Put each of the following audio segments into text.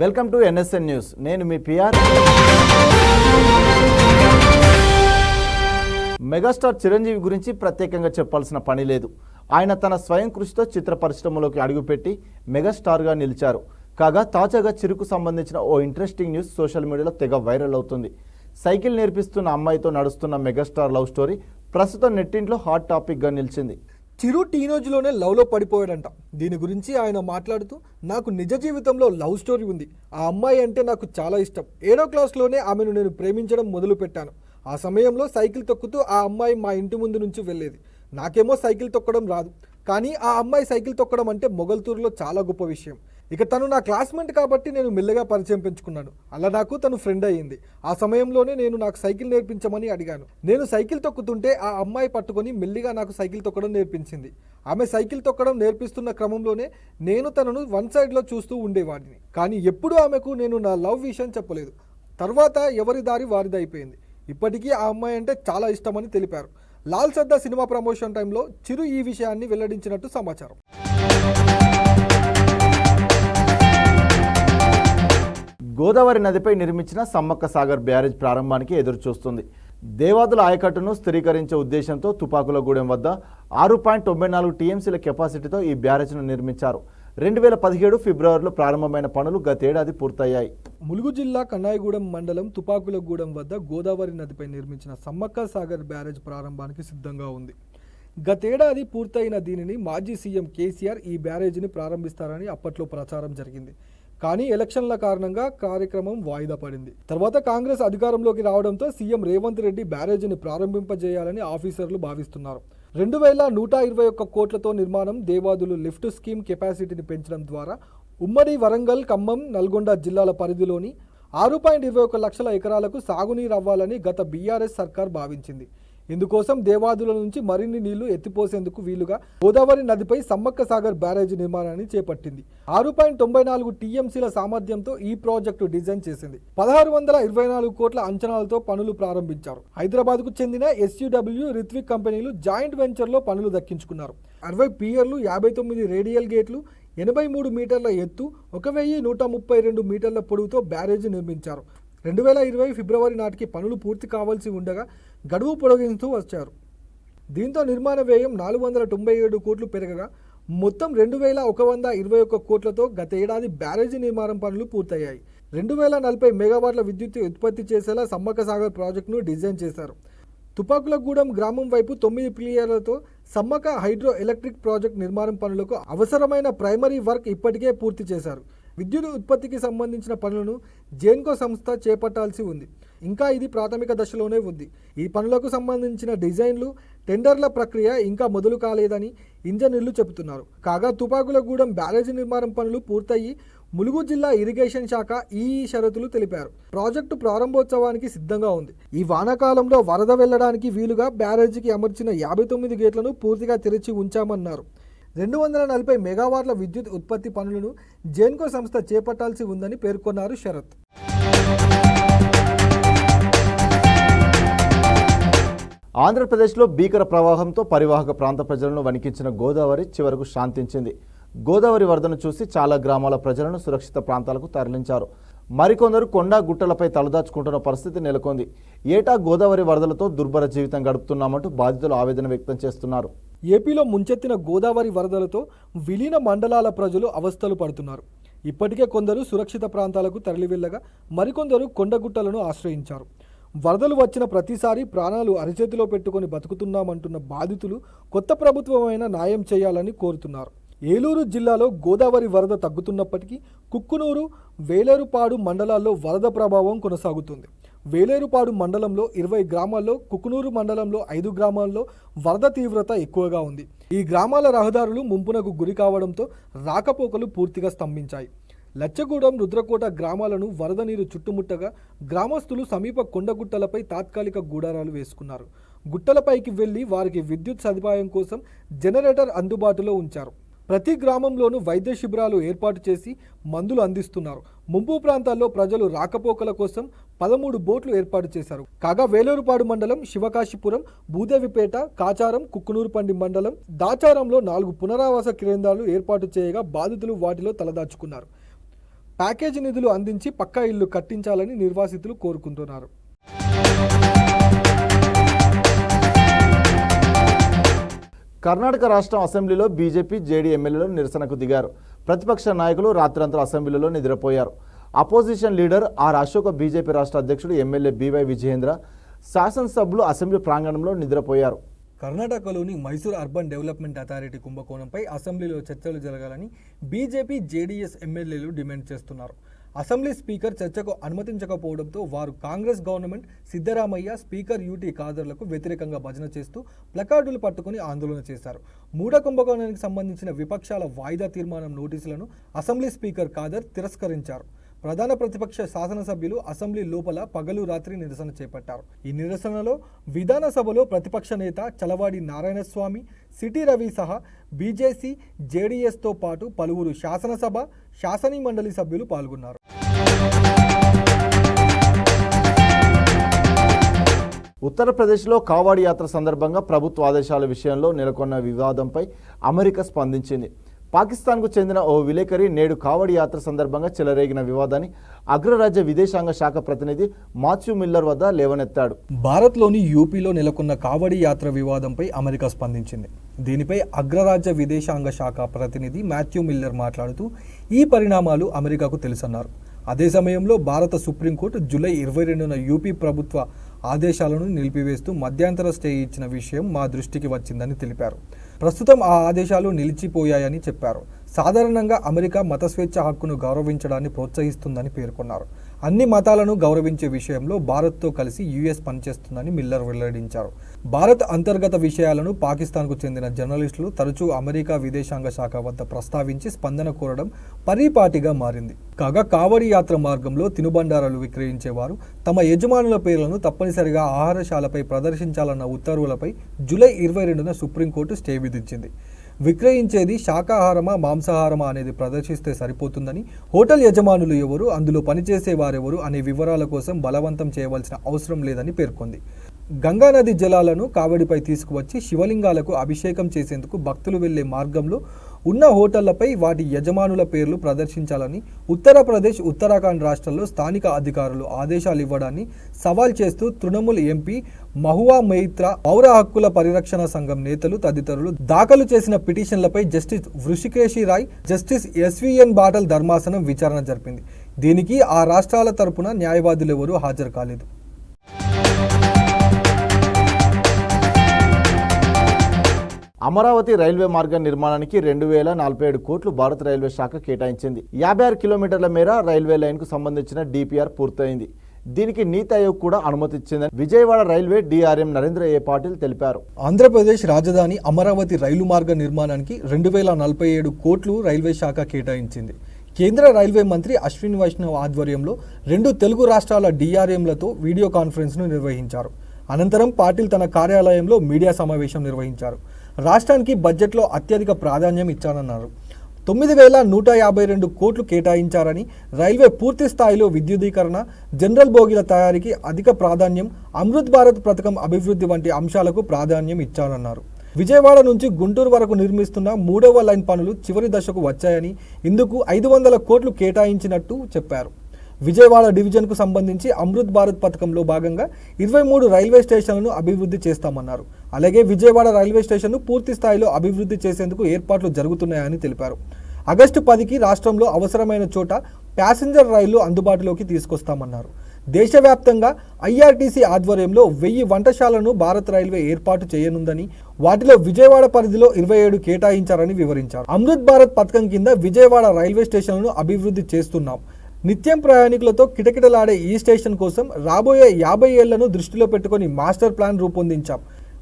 Welcome to NSN news. నేను మీ PR. Megastar Chiranjeevi గురించి ప్రత్యేకంగా చెప్పాల్సిన పని లేదు. ఆయన తన స్వయం కృషితో చిత్ర పరిశ్రమలోకి అడుగుపెట్టి మెగాస్టార్గా నిలిచారు. కాగా తాజాగా చిరుకు సంబంధించిన ఓ ఇంట్రెస్టింగ్ న్యూస్ సోషల్ మీడియాలో తెగ వైరల్ అవుతుంది. సైకిల్ నేర్పిస్తున్న అమ్మాయితో నడుస్తున్న మెగాస్టార్ లవ్ స్టోరీ ప్రస్తుతం నెట్టింట్లో హాట్ టాపిక్గా నిలిచింది. చిరు టీనేజ్లోనే లవ్లో పడిపోయాడంట. దీని గురించి ఆయన మాట్లాడుతూ, నాకు నిజ జీవితంలో లవ్ స్టోరీ ఉంది. ఆ అమ్మాయి అంటే నాకు చాలా ఇష్టం. 7వ క్లాస్లోనే ఆమెను నేను ప్రేమించడం మొదలుపెట్టాను. ఆ సమయంలో సైకిల్ తొక్కుతూ ఆ అమ్మాయి మా ఇంటి ముందు నుంచి వెళ్ళేది. నాకేమో సైకిల్ తొక్కడం రాదు, కానీ ఆ అమ్మాయి సైకిల్ తొక్కడం అంటే మొగల్తూరులో చాలా గొప్ప విషయం. ఇక తను నా క్లాస్మేట్ కాబట్టి నేను మెల్లగా పరిచయం పెంచుకున్నాను. అలా నాకు తను ఫ్రెండ్ అయ్యింది. ఆ సమయంలోనే నేను నాకు సైకిల్ నేర్పించమని అడిగాను. నేను సైకిల్ తొక్కుతుంటే ఆ అమ్మాయి పట్టుకొని మెల్లిగా నాకు సైకిల్ తొక్కడం నేర్పించింది. ఆమె సైకిల్ తొక్కడం నేర్పిస్తున్న క్రమంలోనే నేను తనను వన్ సైడ్లో చూస్తూ ఉండేవాడిని. కానీ ఎప్పుడూ ఆమెకు నేను నా లవ్ విషయం చెప్పలేదు. తర్వాత ఎవరి దారి వారిది అయిపోయింది. ఇప్పటికీ ఆ అమ్మాయి అంటే చాలా ఇష్టమని తెలిపారు. లాల్ సద్దా సినిమా ప్రమోషన్ టైంలో చిరు ఈ విషయాన్ని వెల్లడించినట్టు సమాచారం. గోదావరి నదిపై నిర్మించిన సమ్మక్క సాగర్ బ్యారేజ్ ప్రారంభానికి ఎదురు చూస్తుంది. దేవాదుల ఆయకట్టును స్థిరీకరించే ఉద్దేశంతో తుపాకులగూడెం వద్ద 6.94 టీఎంసీల కెపాసిటీతో ఈ బ్యారేజ్ను నిర్మించారు. 2017 ఫిబ్రవరిలో ప్రారంభమైన పనులు గతేడాది పూర్తయ్యాయి. ములుగు జిల్లా కన్నాయిగూడెం మండలం తుపాకులగూడెం వద్ద గోదావరి నదిపై నిర్మించిన సమ్మక్క సాగర్ బ్యారేజ్ ప్రారంభానికి సిద్ధంగా ఉంది. గతేడాది పూర్తయిన దీనిని మాజీ సీఎం కేసీఆర్ ఈ బ్యారేజీని ప్రారంభిస్తారని అప్పట్లో ప్రచారం జరిగింది. కానీ ఎలక్షన్ల కారణంగా కార్యక్రమం వాయిదా పడింది. తర్వాత కాంగ్రెస్ అధికారంలోకి రావడంతో సీఎం రేవంత్ రెడ్డి బ్యారేజీని ప్రారంభింపజేయాలని ఆఫీసర్లు భావిస్తున్నారు. 2121 కోట్లతో నిర్మాణం, దేవాదులు లిఫ్ట్ స్కీమ్ కెపాసిటీని పెంచడం ద్వారా ఉమ్మడి వరంగల్, ఖమ్మం, నల్గొండ జిల్లాల పరిధిలోని 6.21 లక్షల ఎకరాలకు సాగునీరు అవ్వాలని గత బీఆర్ఎస్ సర్కార్ భావించింది. ఇందుకోసం దేవాదుల నుంచి మరిన్ని నీళ్లు ఎత్తిపోసేందుకు వీలుగా గోదావరి నదిపై సమ్మక్క సాగర్ బ్యారేజీ నిర్మాణాన్ని చేపట్టింది. 6.94 టీఎంసీల సామర్థ్యంతో ఈ ప్రాజెక్టు డిజైన్ చేసింది. 1624 కోట్ల అంచనాలతో పనులు ప్రారంభించారు. హైదరాబాద్కు చెందిన ఎస్యూడబ్ల్యూ, రిత్విక్ కంపెనీలు జాయింట్ వెంచర్లో పనులు దక్కించుకున్నారు. 60 పియర్లు, 59 రేడియల్ గేట్లు, 83 మీటర్ల ఎత్తు, 1132 మీటర్ల పొడవుతో బ్యారేజీ నిర్మించారు. 2020 ఫిబ్రవరి నాటికి పనులు పూర్తి కావాల్సి ఉండగా గడువు పొడిగిస్తూ వచ్చారు. దీంతో నిర్మాణ వ్యయం 497 కోట్లు పెరగగా మొత్తం 2121 కోట్లతో గత ఏడాది బ్యారేజీ నిర్మాణం పనులు పూర్తయ్యాయి. 2040 మెగావాట్ల విద్యుత్ ఉత్పత్తి చేసేలా సమ్మక్క సాగర్ ప్రాజెక్టును డిజైన్ చేశారు. తుపాకులగూడెం గ్రామం వైపు 9 పిలియర్లతో సమ్మక్క హైడ్రో ఎలక్ట్రిక్ ప్రాజెక్ట్ నిర్మాణం పనులకు అవసరమైన ప్రైమరీ వర్క్ ఇప్పటికే పూర్తి చేశారు. విద్యుత్ ఉత్పత్తికి సంబంధించిన పనులను జెన్కో సంస్థ చేపట్టాల్సి ఉంది. ఇంకా ఇది ప్రాథమిక దశలోనే ఉంది. ఈ పనులకు సంబంధించిన డిజైన్లు, టెండర్ల ప్రక్రియ ఇంకా మొదలు కాలేదని ఇంజనీర్లు చెబుతున్నారు. కాగా తుపాకులగూడెం బ్యారేజీ నిర్మాణం పనులు పూర్తయి ములుగు జిల్లా ఇరిగేషన్ శాఖ ఈ షరతులు తెలిపారు. ప్రాజెక్టు ప్రారంభోత్సవానికి సిద్ధంగా ఉంది. ఈ వానాకాలంలో వరద వెళ్లడానికి వీలుగా బ్యారేజీకి అమర్చిన 59 గేట్లను పూర్తిగా తెరిచి ఉంచామన్నారు. 240 మెగావాట్ల విద్యుత్ ఉత్పత్తి పనులను జెన్కో సంస్థ చేపట్టాల్సి ఉందని పేర్కొన్నారు శరత్. ఆంధ్రప్రదేశ్లో భీకర ప్రవాహంతో పరివాహక ప్రాంత ప్రజలను వణికించిన గోదావరి చివరకు శాంతించింది. గోదావరి వరదను చూసి చాలా గ్రామాల ప్రజలను సురక్షిత ప్రాంతాలకు తరలించారు. మరికొందరు కొండ గుట్టలపై తలదాచుకుంటున్న పరిస్థితి నెలకొంది. ఏటా గోదావరి వరదలతో దుర్భర జీవితం గడుపుతున్నామంటూ బాధితులు ఆవేదన వ్యక్తం చేస్తున్నారు. ఏపీలో ముంచెత్తిన గోదావరి వరదలతో విలీన మండలాల ప్రజలు అవస్థలు పడుతున్నారు. ఇప్పటికే కొందరు సురక్షిత ప్రాంతాలకు తరలివెళ్లగా మరికొందరు కొండగుట్టలను ఆశ్రయించారు. వరదలు వచ్చిన ప్రతిసారి ప్రాణాలు అరిచేతిలో పెట్టుకొని బతుకుతున్నామంటున్న బాధితులు కొత్త ప్రభుత్వమైన న్యాయం చేయాలని కోరుతున్నారు. ఏలూరు జిల్లాలో గోదావరి వరద తగ్గుతున్నప్పటికీ కుక్కునూరు, వేలేరుపాడు మండలాల్లో వరద ప్రభావం కొనసాగుతుంది. వేలేరుపాడు మండలంలో 20 గ్రామాల్లో, కుక్కునూరు మండలంలో 5 గ్రామాల్లో వరద తీవ్రత ఎక్కువగా ఉంది. ఈ గ్రామాల రహదారులు ముంపునకు గురి కావడంతో రాకపోకలు పూర్తిగా స్తంభించాయి. లచ్చగూడెం, రుద్రకోట గ్రామాలను వరద నీరు చుట్టుముట్టగా గ్రామస్తులు సమీప కొండగుట్టలపై తాత్కాలిక గూడారాలు వేసుకున్నారు. గుట్టలపైకి వెళ్లి వారికి విద్యుత్ సదుపాయం కోసం జనరేటర్ అందుబాటులో ఉంచారు. ప్రతి గ్రామంలోనూ వైద్య శిబిరాలు ఏర్పాటు చేసి మందులు అందిస్తున్నారు. ముంపు ప్రాంతాల్లో ప్రజలు రాకపోకల కోసం 13 బోట్లు ఏర్పాటు చేశారు. కాగా వేలేరుపాడు మండలం, శివకాశిపురం, భూదేవిపేట, కాచారం, కుక్కునూరుపండి మండలం, దాచారంలో 4 పునరావాస కేంద్రాలు ఏర్పాటు చేయగా బాధితులు వాటిలో తలదాచుకున్నారు. ప్యాకేజీ నిధులు అందించి పక్కా ఇల్లు కట్టించాలని నిర్వాసితులు కోరుకుంటున్నారు. కర్ణాటక రాష్ట్రం అసెంబ్లీలో బీజేపీ జేడీ ఎమ్మెల్యేలు నిరసనకు దిగారు. ప్రతిపక్ష నాయకులు రాత్రంతా అసెంబ్లీలో నిద్రపోయారు. Opposition leader R Ashok, BJP రాష్ట్ర అధ్యక్షుడు ఎమ్మెల్యే బీవై విజయేంద్ర, శాసనసభ్యులు అసెంబ్లీ ప్రాంగణంలో నిద్రపోయారు. కర్ణాటకలోని మైసూర్ అర్బన్ డెవలప్మెంట్ అథారిటీ కుంభకోణంపై అసెంబ్లీలో చర్చలు జరగాలని బీజేపీ జేడీఎస్ ఎమ్మెల్యేలు డిమాండ్ చేస్తున్నారు. అసెంబ్లీ స్పీకర్ చర్చకు అనుమతించకపోవడంతో వారు Congress government, Siddaramaiah, speaker UT ఖాదర్లకు వ్యతిరేకంగా భజన చేస్తూ ప్లకార్డులు పట్టుకుని ఆందోళన చేశారు. మూడ కుంభకోణానికి సంబంధించిన విపక్షాల వాయిదా తీర్మానం నోటీసులను అసెంబ్లీ స్పీకర్ ఖాదర్ తిరస్కరించారు. ప్రధాన ప్రతిపక్ష శాసనసభ్యులు అసెంబ్లీ లోపల పగలు రాత్రి నిరసన చేపట్టారు. ఈ నిరసనలో విధానసభలో ప్రతిపక్ష నేత చలవాడి నారాయణస్వామి, సిటీ రవి సహా బీజేపీ, జేడీఎస్తో పాటు పలువురు శాసనసభ, శాసనీ మండలి సభ్యులు పాల్గొన్నారు. ఉత్తరప్రదేశ్లో కావడి యాత్ర సందర్భంగా ప్రభుత్వ ఆదేశాల విషయంలో నెలకొన్న వివాదంపై అమెరికా స్పందించింది. పాకిస్తాన్కు చెందిన ఓ విలేకరి నేడు కావడి యాత్ర సందర్భంగా చెలరేగిన వివాదాన్ని అగ్రరాజ్య విదేశాంగ శాఖ ప్రతినిధి మాథ్యూ మిల్లర్ వద్ద లేవనెత్తాడు. భారత్లోని యూపీలో నెలకొన్న కావడి యాత్ర వివాదంపై అమెరికా స్పందించింది. దీనిపై అగ్రరాజ్య విదేశాంగ శాఖ ప్రతినిధి మాథ్యూ మిల్లర్ మాట్లాడుతూ ఈ పరిణామాలు అమెరికాకు తెలుసన్నారు. అదే సమయంలో భారత సుప్రీంకోర్టు జూలై 22న యూపీ ప్రభుత్వ ఆదేశాలను నిలిపివేస్తూ మధ్యంతర స్టే ఇచ్చిన విషయం మా దృష్టికి వచ్చిందని తెలిపారు. ప్రస్తుతం ఆ ఆదేశాలు నిలిచిపోయాయని చెప్పారు. సాధారణంగా అమెరికా మత స్వేచ్ఛ హక్కును గౌరవించడాన్ని ప్రోత్సహిస్తుందని పేర్కొన్నారు. అన్ని మతాలను గౌరవించే విషయంలో భారత్తో కలిసి యుఎస్ పనిచేస్తుందని మిల్లర్ వెల్లడించారు. భారత్ అంతర్గత విషయాలను పాకిస్తాన్కు చెందిన జర్నలిస్టులు తరచూ అమెరికా విదేశాంగ శాఖ వద్ద ప్రస్తావించి స్పందన కోరడం పరిపాటిగా మారింది. కాగా కావడి యాత్ర మార్గంలో తినుబండారాలు విక్రయించేవారు తమ యజమానుల పేర్లను తప్పనిసరిగా ఆహారశాలపై ప్రదర్శించాలన్న ఉత్తర్వులపై జూలై 22న సుప్రీంకోర్టు స్టే విధించింది. విక్రయించేది శాకాహారమా, మాంసాహారమా అనేది ప్రదర్శిస్తే సరిపోతుందని, హోటల్ యజమానులు ఎవరు, అందులో పనిచేసే వారెవరు అనే వివరాల కోసం బలవంతం చేయవలసిన అవసరం లేదని పేర్కొంది. గంగానది జలాలను కావడిపై తీసుకువచ్చి శివలింగాలకు అభిషేకం చేసేందుకు భక్తులు వెళ్లే మార్గంలో ఉన్న హోటళ్లపై వాటి యజమానుల పేర్లు ప్రదర్శించాలని ఉత్తరప్రదేశ్, ఉత్తరాఖండ్ రాష్ట్రాల్లో స్థానిక అధికారులు ఆదేశాలు ఇవ్వడాన్ని సవాల్ చేస్తూ తృణమూల్ ఎంపీ మహువా మొయిత్రా, పౌర హక్కుల పరిరక్షణ సంఘం నేతలు తదితరులు దాఖలు చేసిన పిటిషన్లపై justice Hrishikesh Roy, justice SVN బాటల్ ధర్మాసనం విచారణ జరిపింది. దీనికి ఆ రాష్ట్రాల తరపున న్యాయవాదులెవరూ హాజరు కాలేదు. అమరావతి రైల్వే మార్గం నిర్మాణానికి 2047 కోట్లు భారత రైల్వే శాఖ కేటాయించింది. 56 కిలోమీటర్ల మేర రైల్వే లైన్కు సంబంధించిన డిపిఆర్ పూర్తయింది. దీనికి నీతి ఆయోగ్ కూడా అనుమతి ఇచ్చిందని విజయవాడ రైల్వే డిఆర్ఎం నరేంద్ర ఏ పాటిల్ తెలిపారు. ఆంధ్రప్రదేశ్ రాజధాని అమరావతి రైలు మార్గ నిర్మాణానికి 2047 కోట్లు రైల్వే శాఖ కేటాయించింది. కేంద్ర రైల్వే మంత్రి అశ్విన్ వైష్ణవ్ ఆధ్వర్యంలో 2 తెలుగు రాష్ట్రాల డిఆర్ఎంలతో వీడియో కాన్ఫరెన్స్ను నిర్వహించారు. అనంతరం పాటిల్ తన కార్యాలయంలో మీడియా సమావేశం నిర్వహించారు. రాష్ట్రానికి బడ్జెట్లో అత్యధిక ప్రాధాన్యం ఇచ్చానన్నారు. 9152 కోట్లు కేటాయించారని, రైల్వే పూర్తి స్థాయిలో విద్యుదీకరణ, జనరల్ బోగీల తయారీకి అధిక ప్రాధాన్యం, అమృత్ భారత్ పథకం అభివృద్ధి వంటి అంశాలకు ప్రాధాన్యం ఇచ్చానన్నారు. విజయవాడ నుంచి గుంటూరు వరకు నిర్మిస్తున్న 3వ లైన్ పనులు చివరి దశకు వచ్చాయని, ఇందుకు 500 కోట్లు కేటాయించినట్టు చెప్పారు. విజయవాడ డివిజన్కు సంబంధించి అమృత్ భారత్ పథకంలో భాగంగా 23 రైల్వే స్టేషన్లను అభివృద్ధి చేస్తామన్నారు. అలాగే విజయవాడ రైల్వే స్టేషన్ను పూర్తి స్థాయిలో అభివృద్ధి చేసేందుకు ఏర్పాట్లు జరుగుతున్నాయని తెలిపారు. ఆగస్టు 10కి రాష్ట్రంలో అవసరమైన చోట ప్యాసింజర్ రైళ్లు అందుబాటులోకి తీసుకొస్తామన్నారు. దేశవ్యాప్తంగా ఐఆర్టీసీ ఆధ్వర్యంలో 1000 వంటశాలను భారత రైల్వే ఏర్పాటు చేయనుందని, వాటిలో విజయవాడ పరిధిలో 27 కేటాయించారని వివరించారు. అమృత్ భారత్ పథకం కింద విజయవాడ రైల్వే స్టేషన్లను అభివృద్ధి చేస్తున్నాం. నిత్యం ప్రయాణికులతో కిటకిటలాడే ఈ స్టేషన్ కోసం రాబోయే 50 ఏళ్లను దృష్టిలో పెట్టుకుని మాస్టర్ ప్లాన్ రూపొందించాం.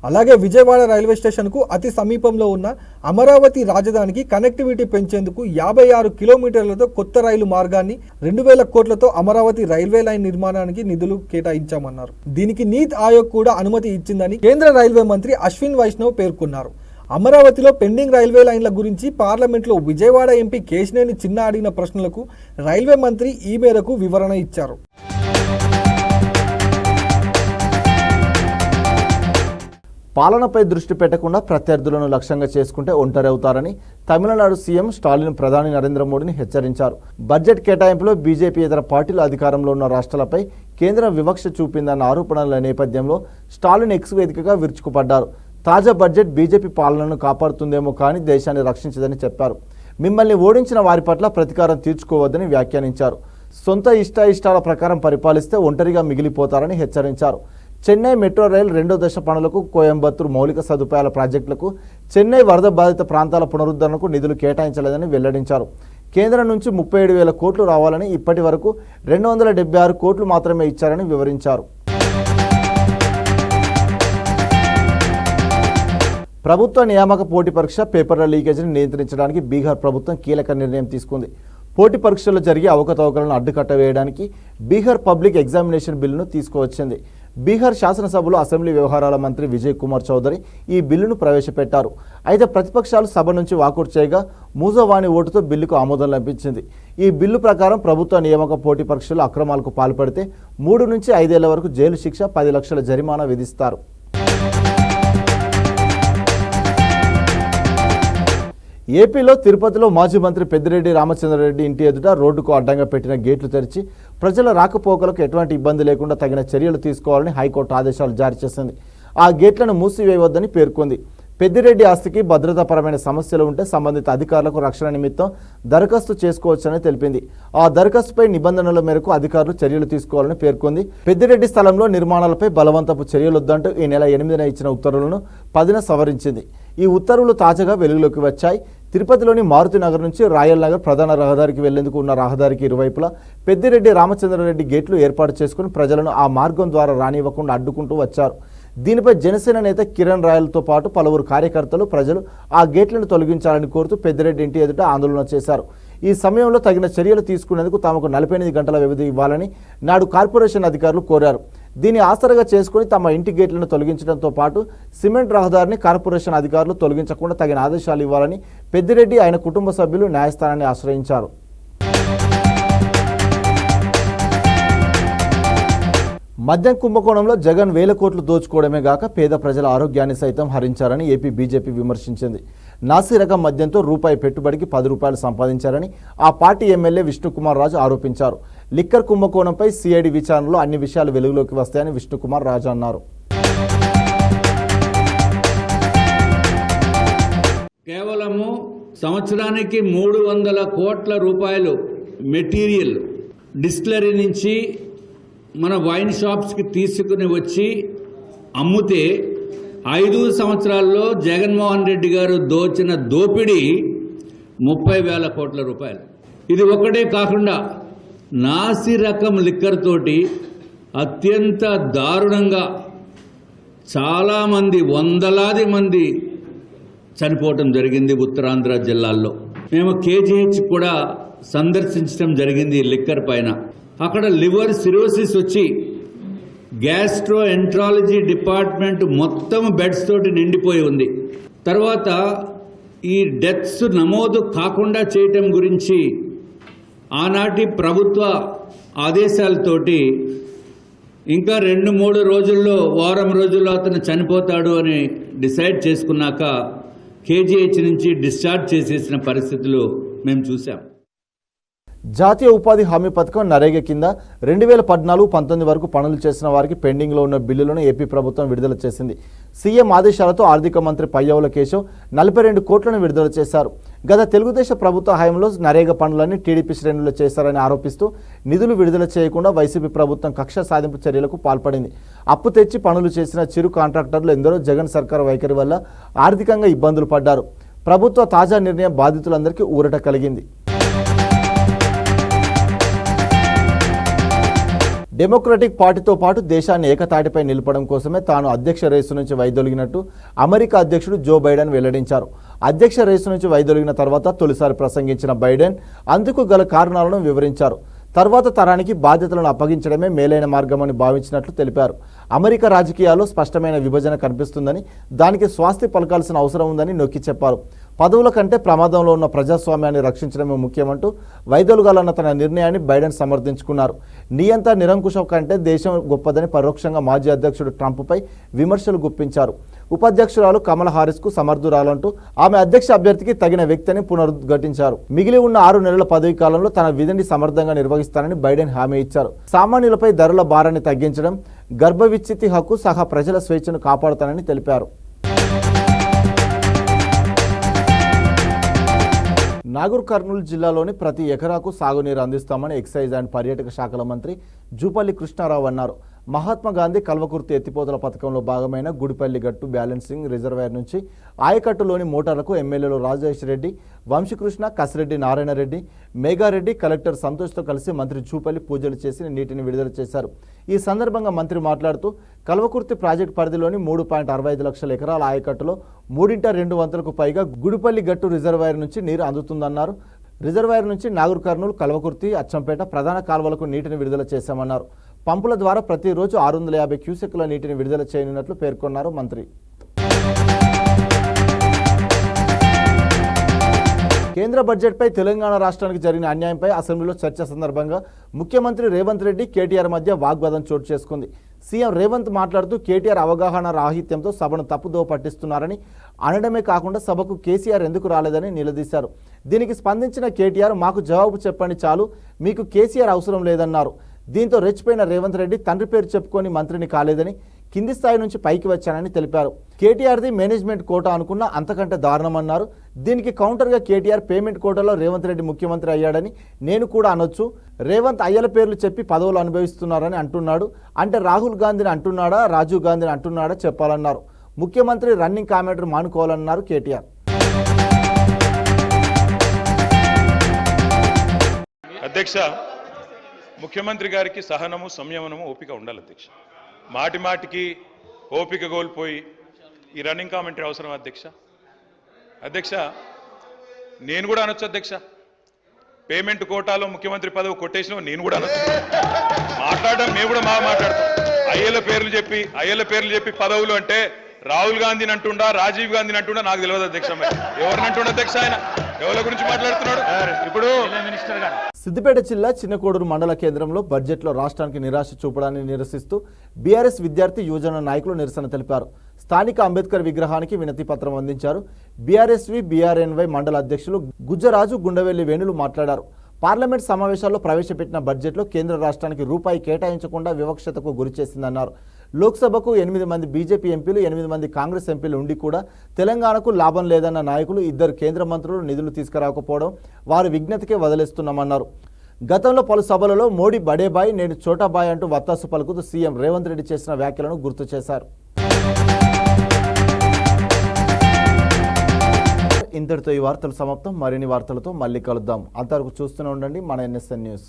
అలాగే విజయవాడ రైల్వే స్టేషన్కు అతి సమీపంలో ఉన్న అమరావతి రాజధానికి కనెక్టివిటీ పెంచేందుకు 56 కిలోమీటర్లతో కొత్త రైలు మార్గాన్ని 2000 కోట్లతో అమరావతి రైల్వే లైన్ నిర్మాణానికి నిధులు కేటాయించామన్నారు. దీనికి నీతి ఆయోగ్ కూడా అనుమతి ఇచ్చిందని కేంద్ర రైల్వే మంత్రి అశ్విన్ వైష్ణవ్ పేర్కొన్నారు. అమరావతిలో పెండింగ్ రైల్వే లైన్ల గురించి పార్లమెంట్లో విజయవాడ ఎంపీ కేశినేని చిన్న అడిగిన ప్రశ్నలకు రైల్వే మంత్రి ఈ మేరకు వివరణ ఇచ్చారు. పాలనపై దృష్టి పెట్టకుండా ప్రత్యర్థులను లక్ష్యంగా చేసుకుంటే ఒంటరి అవుతారని తమిళనాడు సీఎం స్టాలిన్ ప్రధాని నరేంద్ర మోడీని హెచ్చరించారు. బడ్జెట్ కేటాయింపులో బీజేపీ ఇతర పార్టీలు అధికారంలో ఉన్న రాష్ట్రాలపై కేంద్రం వివక్ష చూపిందన్న ఆరోపణల నేపథ్యంలో స్టాలిన్ ఎక్స్ వేదికగా విరుచుకుపడ్డారు. తాజా బడ్జెట్ బీజేపీ పాలనను కాపాడుతుందేమో కానీ దేశాన్ని రక్షించదని చెప్పారు. మిమ్మల్ని ఓడించిన వారి పట్ల ప్రతీకారం తీర్చుకోవద్దని వ్యాఖ్యానించారు. సొంత ఇష్టాల ప్రకారం పరిపాలిస్తే ఒంటరిగా మిగిలిపోతారని హెచ్చరించారు. చెన్నై మెట్రో రైల్ 2వ దశ పనులకు, కోయంబత్తూరు మౌలిక సదుపాయాల ప్రాజెక్టులకు, చెన్నై వరద బాధిత ప్రాంతాల పునరుద్ధరణకు నిధులు కేటాయించలేదని వెల్లడించారు. కేంద్రం నుంచి 37,000 కోట్లు రావాలని ఇప్పటి వరకు 276 కోట్లు మాత్రమే ఇచ్చారని వివరించారు. ప్రభుత్వ నియామక పోటీ పరీక్ష పేపర్ల లీకేజీని నియంత్రించడానికి బీహార్ ప్రభుత్వం కీలక నిర్ణయం తీసుకుంది. పోటీ పరీక్షల్లో జరిగే అవకతవకలను అడ్డుకట్ట వేయడానికి బీహార్ పబ్లిక్ ఎగ్జామినేషన్ బిల్లును తీసుకువచ్చింది. బీహార్ శాసనసభలో అసెంబ్లీ వ్యవహారాల మంత్రి విజయ్ కుమార్ చౌదరి ఈ బిల్లును ప్రవేశపెట్టారు. అయితే ప్రతిపక్షాలు సభ నుంచి వాకౌట్ చేయగా మూజవాణి ఓటుతో బిల్లుకు ఆమోదం లభించింది. ఈ బిల్లు ప్రకారం ప్రభుత్వ నియామక పోటీ పరీక్షలు అక్రమాలకు పాల్పడితే 3 నుంచి 5 ఏళ్ల వరకు జైలు శిక్ష, 10 లక్షల జరిమానా విధిస్తారు. ఏపీలో తిరుపతిలో మాజీ మంత్రి పెద్దిరెడ్డి రామచంద్రారెడ్డి ఇంటి ఎదుట రోడ్డుకు అడ్డంగా పెట్టిన గేట్లు తెరిచి ప్రజల రాకపోకలకు ఎటువంటి ఇబ్బంది లేకుండా తగిన చర్యలు తీసుకోవాలని హైకోర్టు ఆదేశాలు జారీ చేసింది. ఆ గేట్లను మూసివేయవద్దని పేర్కొంది. పెద్దిరెడ్డి ఆస్తికి భద్రతాపరమైన సమస్యలు ఉంటే సంబంధిత అధికారులకు రక్షణ నిమిత్తం దరఖాస్తు చేసుకోవచ్చని తెలిపింది. ఆ దరఖాస్తుపై నిబంధనల మేరకు అధికారులు చర్యలు తీసుకోవాలని పేర్కొంది. పెద్దిరెడ్డి స్థలంలో నిర్మాణాలపై బలవంతపు చర్యలొద్దంటూ ఈ నెల 8న ఇచ్చిన ఉత్తర్వులను 10న సవరించింది. ఈ ఉత్తర్వులు తాజాగా వెలుగులోకి వచ్చాయి. తిరుపతిలోని మారుతి నగర్ నుంచి రాయల్ నగర్ ప్రధాన రహదారికి వెళ్లేందుకు ఉన్న రహదారికి ఇరువైపులా పెద్దిరెడ్డి రామచంద్రారెడ్డి గేట్లు ఏర్పాటు చేసుకుని ప్రజలను ఆ మార్గం ద్వారా రానివ్వకుండా అడ్డుకుంటూ వచ్చారు. దీనిపై జనసేన నేత కిరణ్ రాయల్తో పాటు పలువురు కార్యకర్తలు, ప్రజలు ఆ గేట్లను తొలగించాలని కోరుతూ పెద్దిరెడ్డి ఇంటి ఎదుట ఆందోళన చేశారు. ఈ సమయంలో తగిన చర్యలు తీసుకునేందుకు తమకు 48 గంటల వ్యవధి ఇవ్వాలని నాడు కార్పొరేషన్ అధికారులు కోరారు. దీన్ని ఆసరగా చేసుకుని తమ ఇంటి గేట్లను తొలగించడంతో పాటు సిమెంట్ రహదారిని కార్పొరేషన్ అధికారులు తొలగించకుండా తగిన ఆదేశాలు ఇవ్వాలని పెద్దిరెడ్డి, ఆయన కుటుంబ సభ్యులు న్యాయస్థానాన్ని ఆశ్రయించారు. మద్యం కుంభకోణంలో జగన్ వేల కోట్లు దోచుకోవడమే గాక పేద ప్రజల ఆరోగ్యాన్ని సైతం హరించారని ఏపీ బీజేపీ విమర్శించింది. నాసి రకం మద్యంతో రూపాయి పెట్టుబడికి 10 రూపాయలు సంపాదించారని ఆ పార్టీ ఎమ్మెల్యే విష్ణుకుమార్ రాజు ఆరోపించారు. లిక్కర్ కుంభకోణంపై సిఐడి విచారణలో అన్ని విషయాలు వెలుగులోకి వస్తాయని విష్ణుకుమార్ రాజు అన్నారు. కేవలము సంవత్సరానికి 300 కోట్ల రూపాయలు మెటీరియల్ డిస్టిలరీ నుంచి మన వైన్ షాప్స్కి తీసుకుని వచ్చి అమ్ముతే 5 సంవత్సరాల్లో జగన్మోహన్ రెడ్డి గారు దోచిన దోపిడీ 30,000 కోట్ల రూపాయలు. ఇది ఒకటే కాకుండా నాసి రకం లిక్కర్ తోటి అత్యంత దారుణంగా చాలామంది, వందలాది మంది చనిపోవటం జరిగింది ఉత్తరాంధ్ర జిల్లాల్లో. మేము కేజీహెచ్ కూడా సందర్శించడం జరిగింది ఈ లిక్కర్ పైన. అక్కడ లివర్ సిరోసిస్ వచ్చి గ్యాస్ట్రో ఎంట్రాలజీ డిపార్ట్మెంట్ మొత్తం బెడ్స్ తోటి నిండిపోయి ఉంది. తర్వాత ఈ డెత్స్ నమోదు కాకుండా చేయటం గురించి ఆనాటి ప్రభుత్వ ఆదేశాలతోటి ఇంకా 2-3 రోజుల్లో, వారం రోజుల్లో అతను చనిపోతాడు అని డిసైడ్ చేసుకున్నాక కేజీహెచ్ నుంచి డిశ్చార్జ్ చేసేసిన పరిస్థితులు మేము చూసాం. జాతీయ ఉపాధి హామీ పథకం నరేగా కింద 2014-19 వరకు పనులు చేసిన వారికి పెండింగ్లో ఉన్న బిల్లులను ఏపీ ప్రభుత్వం విడుదల చేసింది. సీఎం ఆదేశాలతో ఆర్థిక మంత్రి పయ్యావుల కేశవ్ 42 కోట్లను విడుదల చేశారు. గత తెలుగుదేశం ప్రభుత్వ హయాంలో నరేగా పనులన్నీ టీడీపీ శ్రేణులు చేశారని ఆరోపిస్తూ నిధులు విడుదల చేయకుండా వైసీపీ ప్రభుత్వం కక్ష సాధింపు చర్యలకు పాల్పడింది. అప్పు తెచ్చి పనులు చేసిన చిరు కాంట్రాక్టర్లు ఎందరో జగన్ సర్కారు వైఖరి వల్ల ఆర్థికంగా ఇబ్బందులు పడ్డారు. ప్రభుత్వ తాజా నిర్ణయం బాధితులందరికీ ఊరట కలిగింది. డెమోక్రటిక్ పార్టీతో పాటు దేశాన్ని ఏకతాటిపై నిలపడం కోసమే తాను అధ్యక్ష రేసు నుంచి వైదొలిగినట్టు అమెరికా అధ్యక్షుడు జో బైడెన్ వెల్లడించారు. అధ్యక్ష రేసు నుంచి వైదొలిగిన తర్వాత తొలిసారి ప్రసంగించిన బైడెన్ అందుకు గల కారణాలను వివరించారు. తర్వాత తరానికి బాధ్యతలను అప్పగించడమే మేలైన మార్గమని భావించినట్లు తెలిపారు. అమెరికా రాజకీయాల్లో స్పష్టమైన విభజన కనిపిస్తుందని, దానికి స్వాస్తి పలకాల్సిన అవసరం ఉందని నొక్కి చెప్పారు. పదవుల కంటే ప్రమాదంలో ఉన్న ప్రజాస్వామ్యాన్ని రక్షించడమే ముఖ్యమంటూ వైదొలగాలన్న తన నిర్ణయాన్ని బైడెన్ సమర్థించుకున్నారు. నియంత నిరంకుశం కంటే దేశం గొప్పదని పరోక్షంగా మాజీ అధ్యక్షుడు ట్రంప్పై విమర్శలు గుప్పించారు. ఉపాధ్యక్షురాలు కమల హారిస్కు సమర్థురాలంటూ ఆమె అధ్యక్ష అభ్యర్థికి తగిన వ్యక్తిని పునరుద్ఘాటించారు. మిగిలి ఉన్న 6 నెలల పదవీ కాలంలో తన విధిని సమర్థంగా నిర్వహిస్తానని బైడెన్ హామీ ఇచ్చారు. సామాన్యులపై ధరల భారాన్ని తగ్గించడం, గర్భ విచ్ఛిత్తి హక్కు సహా ప్రజల స్వేచ్ఛను కాపాడుతానని తెలిపారు. నాగర్ కర్నూలు జిల్లాలోని ప్రతి ఎకరాకు సాగునీరు అందిస్తామని ఎక్సైజ్ అండ్ పర్యాటక శాఖల మంత్రి జూపల్లి కృష్ణారావు అన్నారు. మహాత్మా గాంధీ కల్వకుర్తి ఎత్తిపోతల పథకంలో భాగమైన గుడిపల్లి గట్టు బ్యాలెన్సింగ్ రిజర్వాయర్ నుంచి ఆయకట్టులోని మోటార్లకు ఎమ్మెల్యేలు రాజేష్ రెడ్డి, వంశీకృష్ణ, కసిరెడ్డి నారాయణరెడ్డి, మేఘారెడ్డి, కలెక్టర్ సంతోష్తో కలిసి మంత్రి జూపల్లి పూజలు చేసి నీటిని విడుదల చేశారు. ఈ సందర్భంగా మంత్రి మాట్లాడుతూ కల్వకుర్తి ప్రాజెక్టు పరిధిలోని 3.65 లక్షల ఎకరాల ఆయకట్టులో 3/2 వంతులకు పైగా గుడిపల్లి గట్టు రిజర్వాయర్ నుంచి నీరు అందుతుందన్నారు. రిజర్వాయర్ నుంచి నాగర్ కర్నూలు, కల్వకుర్తి, అచ్చంపేట ప్రధాన కాల్వలకు నీటిని విడుదల చేశామన్నారు. పంపుల ద్వారా ప్రతిరోజు 650 క్యూసెక్కుల నీటిని విడుదల చేయనున్నట్లు పేర్కొన్నారు మంత్రి. కేంద్ర బడ్జెట్పై తెలంగాణ రాష్ట్రానికి జరిగిన అన్యాయంపై అసెంబ్లీలో చర్చ సందర్భంగా ముఖ్యమంత్రి రేవంత్ రెడ్డి, కేటీఆర్ మధ్య వాగ్వాదం చోటు చేసుకుంది. సీఎం రేవంత్ మాట్లాడుతూ కేటీఆర్ అవగాహన రాహిత్యంతో సభను తప్పుదోవ పట్టిస్తున్నారని అనడమే కాకుండా సభకు కేసీఆర్ ఎందుకు రాలేదని నిలదీశారు. దీనికి స్పందించిన కేటీఆర్, మాకు జవాబు చెప్పండి చాలు, మీకు కేసీఆర్ అవసరం లేదన్నారు. దీంతో రెచ్చిపోయిన రేవంత్ రెడ్డి తండ్రి పేరు చెప్పుకొని మంత్రిని కాలేదని, కింది స్థాయి నుంచి పైకి వచ్చానని తెలిపారు. కేటీఆర్ది మేనేజ్మెంట్ కోటా అనుకున్న అంతకంటే దారుణమన్నారు. దీనికి కౌంటర్గా కేటీఆర్ పేమెంట్ కోటాలో రేవంత్ రెడ్డి ముఖ్యమంత్రి అయ్యాడని నేను కూడా అనొచ్చు. రేవంత్ అయ్యల పేర్లు చెప్పి పదవులు అనుభవిస్తున్నారని అంటున్నాడు. అంటే రాహుల్ గాంధీని అంటున్నాడా, రాజీవ్ గాంధీని అంటున్నాడా చెప్పాలన్నారు. ముఖ్యమంత్రి రన్నింగ్ కామెంటరీ మానుకోవాలన్నారు కేటీఆర్. అధ్యక్ష, ముఖ్యమంత్రి గారికి సహనము, సంయమనము, ఓపిక ఉండాలి అధ్యక్ష. మాటి మాటికి ఓపిక కోల్పోయి ఈ రన్నింగ్ కామెంటరీ అవసరం అధ్యక్ష. అధ్యక్ష, నేను కూడా అనొచ్చు అధ్యక్ష, పేమెంట్ కోటాలో ముఖ్యమంత్రి పదవి కొట్టేసిన నేను కూడా అనొచ్చు. మాట్లాడడం మేము కూడా మాట్లాడతాం. అయ్యల పేర్లు చెప్పి పదవులు అంటే రాహుల్ గాంధీని అంటుండా, రాజీవ్ గాంధీని అంటుండా నాకు తెలియదు అధ్యక్ష. ఎవరిని అంటుండ అధ్యక్ష? ఆయన ఎవరి గురించి మాట్లాడుతున్నాడు? ఇప్పుడు మినిస్టర్ గారు. సిద్దిపేట జిల్లా చిన్నకోడూరు మండల కేంద్రంలో బడ్జెట్లో రాష్ట్రానికి నిరాశ చూపడాన్ని నిరసిస్తూ బీఆర్ఎస్ విద్యార్థి యువజన నాయకులు నిరసన తెలిపారు. స్థానిక అంబేద్కర్ విగ్రహానికి వినతి పత్రం అందించారు. బీఆర్ఎస్వి బీఆర్ఎన్వై మండల అధ్యక్షులు గుజ్జరాజు, గుండెవెల్లి వేణులు మాట్లాడారు. పార్లమెంట్ సమావేశాల్లో ప్రవేశపెట్టిన బడ్జెట్లో కేంద్ర రాష్ట్రానికి రూపాయి కేటాయించకుండా వివక్షతకు గురిచేసిందన్నారు. లోక్సభకు 8 మంది బీజేపీ ఎంపీలు, 8 మంది కాంగ్రెస్ ఎంపీలు ఉండి కూడా తెలంగాణకు లాభం లేదన్న నాయకులు, 2 కేంద్ర మంత్రులు నిధులు తీసుకురాకపోవడం వారి విజ్ఞతకే వదిలేస్తున్నామన్నారు. గతంలో పలు సభలలో మోడీ బడేబాయ్, నేను చోటాబాయ్ అంటూ వత్తాసు పలుకుతూ సీఎం రేవంత్ రెడ్డి చేసిన వ్యాఖ్యలను గుర్తు చేశారు. ఇంతటితో ఈ వార్తలు సమాప్తం. మరిన్ని వార్తలతో మళ్ళీ కలుద్దాం. అంతవరకు చూస్తూనే ఉండండి మన NSN న్యూస్.